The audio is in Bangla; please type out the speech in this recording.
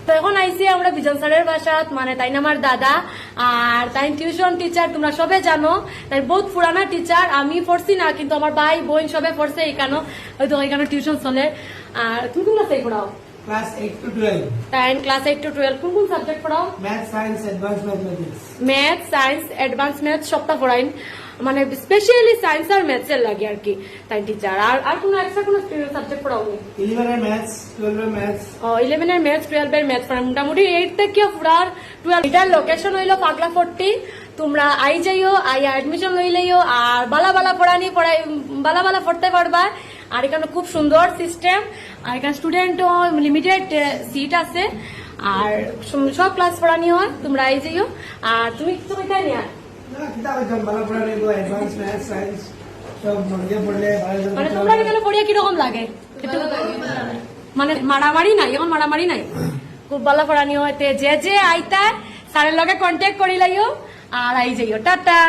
তো এখন আইসি আমরা বিজন স্যারের বাসাত, মানে তাই না আমার দাদা, আর তাই টিউশন টিচার তোমরা সবে জানো, তাই বহুত পুরানা টিচার। আমি পড়ছি না, কিন্তু আমার ভাই বোন সবে পড়ছে এখানে, হয়তো এখানে টিউশন চলে। আর তুমি কোন ক্লাসে পড়াও? ক্লাস 8 to 12 ক্লাস 8 to 12 কোন কোন সাবজেক্ট পড়াও? Math science advance mathematics. Math science advance math সবটা পড়াইন, মানে স্পেশালি সায়েন্স আর ম্যাথস এর লাগে আর কি তাই টিচার। আর কোনো এক্সট্রা কোনো সাবজেক্ট পড়াও? 11 এর ম্যাথস, 12 এর ম্যাথস। 11 এর ম্যাথস, 12 এর ম্যাথস পড়াই মোটামুটি 8 থেকে পুরার 12। এটার লোকেশন হইলো পাগলা 40। তোমরা আই যাইও, আইয়া অ্যাডমিশন লইলেও, আর বালা বালা পড়ানি পড়াই, বালা বালা পড়তে পারবা। আর এখানে খুব সুন্দর সিস্টেম, আর এখানে স্টুডেন্টও লিমিটেড সিট আছে, আর সব ক্লাস পড়ানি হয়। তোমরা আই যাইও। আর তুমি তাই নিয়া না কিতাব একদম ভালো পড়া নেই, অ্যাডভান্স ম্যাথ সায়েন্স সব মনে পড়লে ভালো। মানে তোমরা এখানে পড়িয়া কিরকম লাগে? মানে মারামারি নাই, এখন মারামারি নাই, খুব ভালো পড়ানি হয়। যে যে আইতা স্যারের লগে কন্ট্যাক্ট করি লাইও আর আই যাইও। টাটা।